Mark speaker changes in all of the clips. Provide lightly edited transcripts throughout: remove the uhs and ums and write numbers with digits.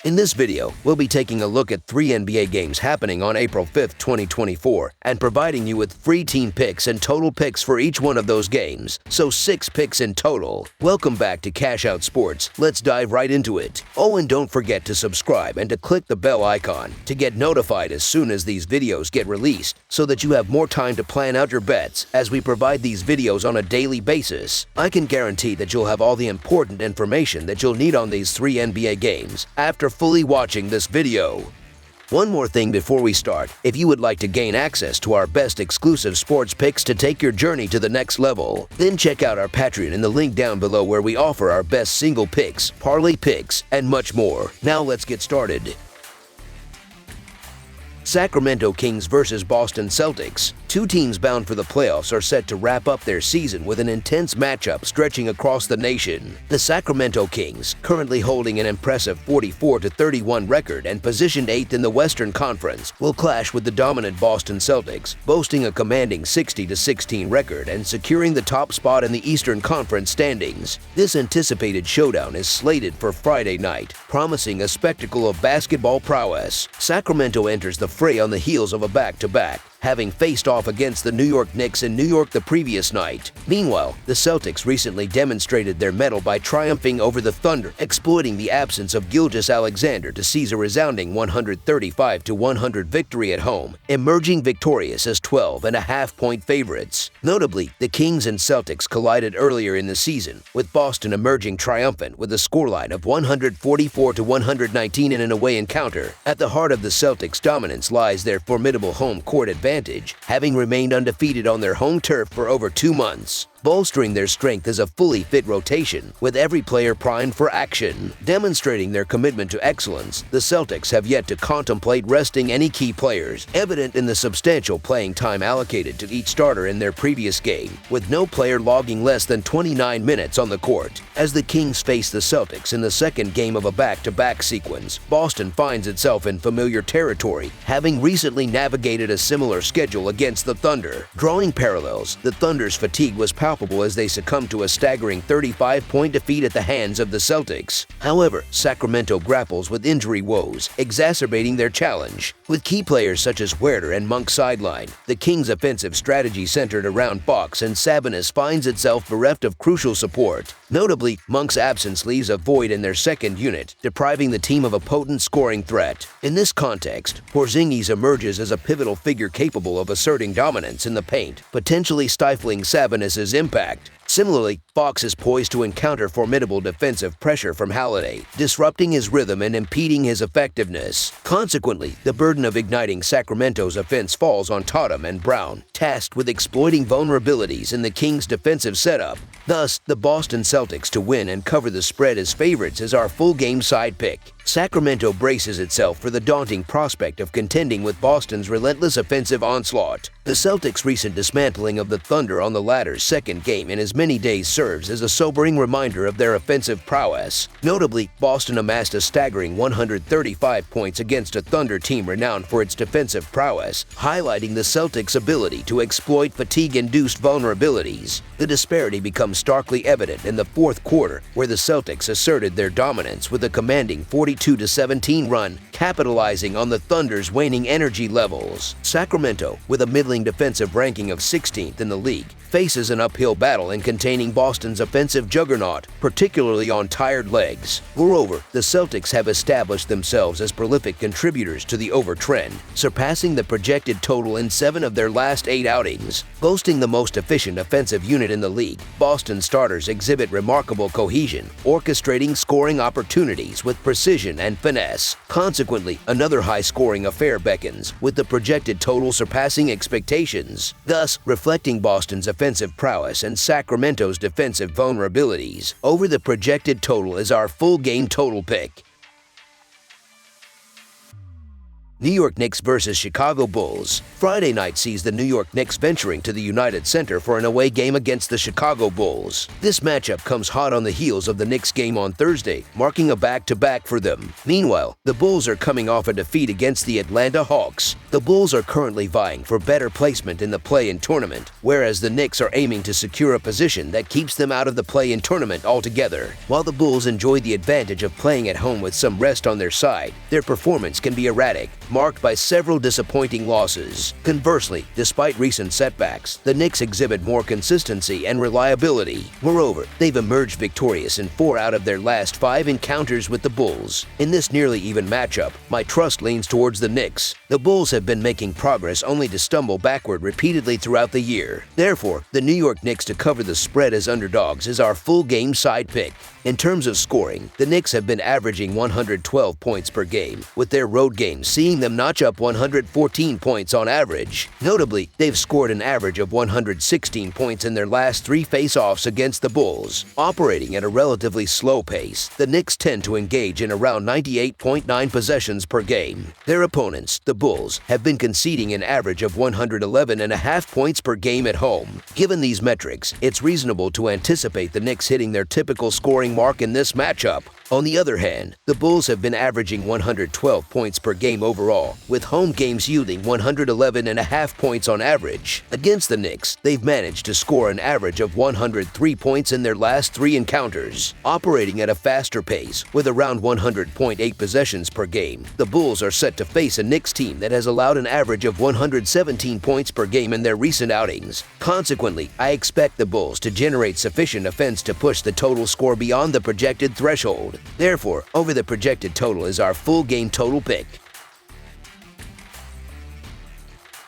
Speaker 1: In this video, we'll be taking a look at 3 NBA games happening on April 5th, 2024, and providing you with free team picks and total picks for each one of those games, so 6 picks in total. Welcome back to Cash Out Sports. Let's dive right into it. Oh, and don't forget to subscribe and to click the bell icon to get notified as soon as these videos get released, so that you have more time to plan out your bets as we provide these videos on a daily basis. I can guarantee that you'll have all the important information that you'll need on these 3 NBA games after fully watching this video. One more thing before we start: if you would like to gain access to our best exclusive sports picks to take your journey to the next level, then check out our Patreon in the link down below, where we offer our best single picks, parlay picks, and much more. Now let's get started. Sacramento Kings versus Boston Celtics. 2 teams bound for the playoffs are set to wrap up their season with an intense matchup stretching across the nation. The Sacramento Kings, currently holding an impressive 44-31 record and positioned 8th in the Western Conference, will clash with the dominant Boston Celtics, boasting a commanding 60-16 record and securing the top spot in the Eastern Conference standings. This anticipated showdown is slated for Friday night, promising a spectacle of basketball prowess. Sacramento enters the fray on the heels of a back-to-back, having faced off against the New York Knicks in New York the previous night. Meanwhile, the Celtics recently demonstrated their mettle by triumphing over the Thunder, exploiting the absence of Gilgeous-Alexander to seize a resounding 135-100 victory at home, emerging victorious as 12.5-point favorites. Notably, the Kings and Celtics collided earlier in the season, with Boston emerging triumphant with a scoreline of 144-119 in an away encounter. At the heart of the Celtics' dominance lies their formidable home court advantage, having remained undefeated on their home turf for over 2 months. Bolstering their strength is a fully fit rotation, with every player primed for action. Demonstrating their commitment to excellence, the Celtics have yet to contemplate resting any key players, evident in the substantial playing time allocated to each starter in their previous game, with no player logging less than 29 minutes on the court. As the Kings face the Celtics in the second game of a back-to-back sequence, Boston finds itself in familiar territory, having recently navigated a similar schedule against the Thunder. Drawing parallels, the Thunder's fatigue was palpable as they succumbed to a staggering 35-point defeat at the hands of the Celtics. However, Sacramento grapples with injury woes, exacerbating their challenge. With key players such as Huerter and Monk sidelined, the Kings' offensive strategy centered around Fox and Sabonis finds itself bereft of crucial support. Notably, Monk's absence leaves a void in their second unit, depriving the team of a potent scoring threat. In this context, Porzingis emerges as a pivotal figure capable of asserting dominance in the paint, potentially stifling Sabonis' impact. Similarly, Fox is poised to encounter formidable defensive pressure from Holiday, disrupting his rhythm and impeding his effectiveness. Consequently, the burden of igniting Sacramento's offense falls on Tatum and Brown, tasked with exploiting vulnerabilities in the Kings' defensive setup. Thus, the Boston Celtics to win and cover the spread as favorites is our full game side pick. Sacramento braces itself for the daunting prospect of contending with Boston's relentless offensive onslaught. The Celtics' recent dismantling of the Thunder on the latter's second game in as many days serves as a sobering reminder of their offensive prowess. Notably, Boston amassed a staggering 135 points against a Thunder team renowned for its defensive prowess, highlighting the Celtics' ability to exploit fatigue-induced vulnerabilities. The disparity becomes starkly evident in the fourth quarter, where the Celtics asserted their dominance with a commanding 42-17 run, capitalizing on the Thunder's waning energy levels. Sacramento, with a middling defensive ranking of 16th in the league, faces an uphill battle in containing Boston's offensive juggernaut, particularly on tired legs. Moreover, the Celtics have established themselves as prolific contributors to the overtrend, surpassing the projected total in 7 of their last 8 outings. Boasting the most efficient offensive unit in the league, Boston starters exhibit remarkable cohesion, orchestrating scoring opportunities with precision and finesse. Consequently, another high-scoring affair beckons, with the projected total surpassing expectations, thus reflecting Boston's offensive prowess and Sacramento's defensive vulnerabilities. Over the projected total is our full game total pick. New York Knicks versus Chicago Bulls. Friday night sees the New York Knicks venturing to the United Center for an away game against the Chicago Bulls. This matchup comes hot on the heels of the Knicks game on Thursday, marking a back-to-back for them. Meanwhile, the Bulls are coming off a defeat against the Atlanta Hawks. The Bulls are currently vying for better placement in the play-in tournament, whereas the Knicks are aiming to secure a position that keeps them out of the play-in tournament altogether. While the Bulls enjoy the advantage of playing at home with some rest on their side, their performance can be erratic, marked by several disappointing losses. Conversely, despite recent setbacks, the Knicks exhibit more consistency and reliability. Moreover, they've emerged victorious in 4 out of their last 5 encounters with the Bulls. In this nearly even matchup, my trust leans towards the Knicks. The Bulls have been making progress only to stumble backward repeatedly throughout the year. Therefore, the New York Knicks to cover the spread as underdogs is our full game side pick. In terms of scoring, the Knicks have been averaging 112 points per game, with their road games seeing them notch up 114 points on average. Notably, they've scored an average of 116 points in their last 3 face-offs against the Bulls. Operating at a relatively slow pace, the Knicks tend to engage in around 98.9 possessions per game. Their opponents, the Bulls, have been conceding an average of 111.5 points per game at home. Given these metrics, it's reasonable to anticipate the Knicks hitting their typical scoring mark in this matchup. On the other hand, the Bulls have been averaging 112 points per game overall, with home games yielding 111.5 points on average. Against the Knicks, they've managed to score an average of 103 points in their last 3 encounters. Operating at a faster pace, with around 100.8 possessions per game, the Bulls are set to face a Knicks team that has allowed an average of 117 points per game in their recent outings. Consequently, I expect the Bulls to generate sufficient offense to push the total score beyond the projected threshold. Therefore, over the projected total is our full game total pick.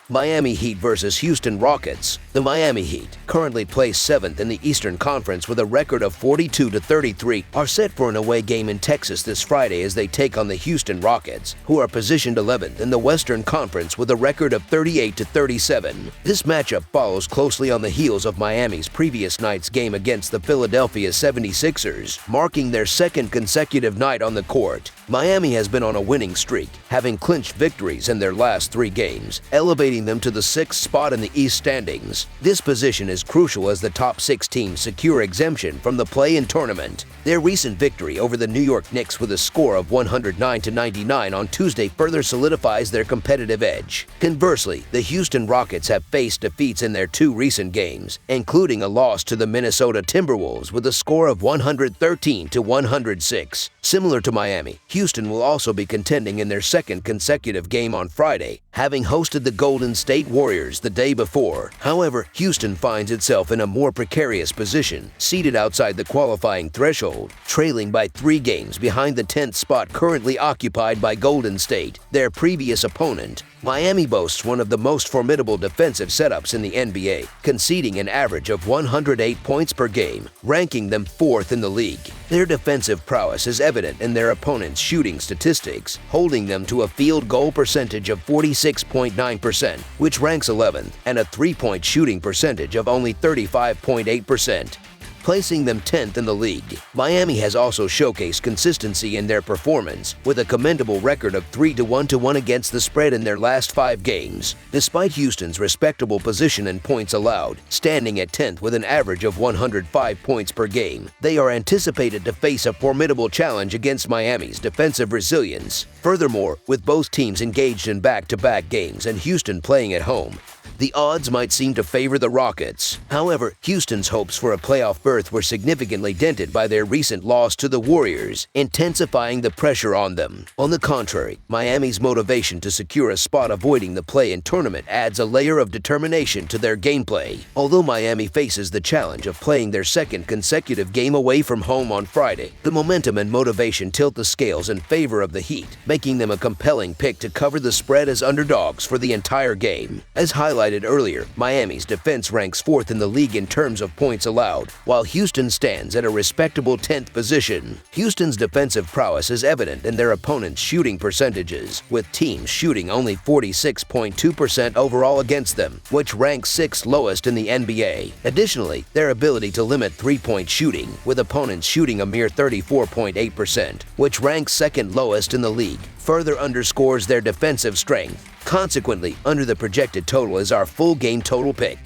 Speaker 1: Miami Heat versus Houston Rockets. The Miami Heat, currently placed 7th in the Eastern Conference with a record of 42-33, are set for an away game in Texas this Friday as they take on the Houston Rockets, who are positioned 11th in the Western Conference with a record of 38-37. This matchup follows closely on the heels of Miami's previous night's game against the Philadelphia 76ers, marking their 2nd consecutive night on the court. Miami has been on a winning streak, having clinched victories in their last 3 games, elevating them to the 6th spot in the East standings. This position is crucial as the top 6 teams secure exemption from the play-in tournament. Their recent victory over the New York Knicks with a score of 109-99 on Tuesday further solidifies their competitive edge. Conversely, the Houston Rockets have faced defeats in their 2 recent games, including a loss to the Minnesota Timberwolves with a score of 113-106. Similar to Miami, Houston will also be contending in their 2nd consecutive game on Friday, having hosted the Golden State Warriors the day before. However, Houston finds itself in a more precarious position, seated outside the qualifying threshold, trailing by 3 games behind the 10th spot currently occupied by Golden State, their previous opponent. Miami boasts one of the most formidable defensive setups in the NBA, conceding an average of 108 points per game, ranking them 4th in the league. Their defensive prowess is evident in their opponents' shooting statistics, holding them to a field goal percentage of 46.9%, which ranks 11th, and a 3-point shooting percentage of only 35.8%. Placing them 10th in the league. Miami has also showcased consistency in their performance, with a commendable record of 3-1 against the spread in their last 5 games. Despite Houston's respectable position in points allowed, standing at 10th with an average of 105 points per game, they are anticipated to face a formidable challenge against Miami's defensive resilience. Furthermore, with both teams engaged in back-to-back games and Houston playing at home, the odds might seem to favor the Rockets. However, Houston's hopes for a playoff berth were significantly dented by their recent loss to the Warriors, intensifying the pressure on them. On the contrary, Miami's motivation to secure a spot avoiding the play-in tournament adds a layer of determination to their gameplay. Although Miami faces the challenge of playing their 2nd consecutive game away from home on Friday, the momentum and motivation tilt the scales in favor of the Heat, making them a compelling pick to cover the spread as underdogs for the entire game. As highlighted highlighted earlier, Miami's defense ranks 4th in the league in terms of points allowed, while Houston stands at a respectable 10th position. Houston's defensive prowess is evident in their opponents' shooting percentages, with teams shooting only 46.2% overall against them, which ranks 6th lowest in the NBA. Additionally, their ability to limit three-point shooting, with opponents shooting a mere 34.8%, which ranks 2nd lowest in the league, further underscores their defensive strength. Consequently, under the projected total is our full game total pick.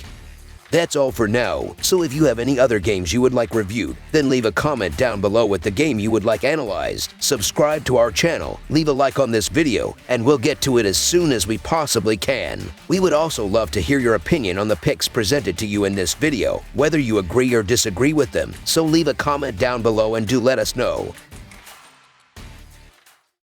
Speaker 1: That's all for now, so if you have any other games you would like reviewed, then leave a comment down below with the game you would like analyzed. Subscribe to our channel, leave a like on this video, and we'll get to it as soon as we possibly can. We would also love to hear your opinion on the picks presented to you in this video, whether you agree or disagree with them, so leave a comment down below and do let us know.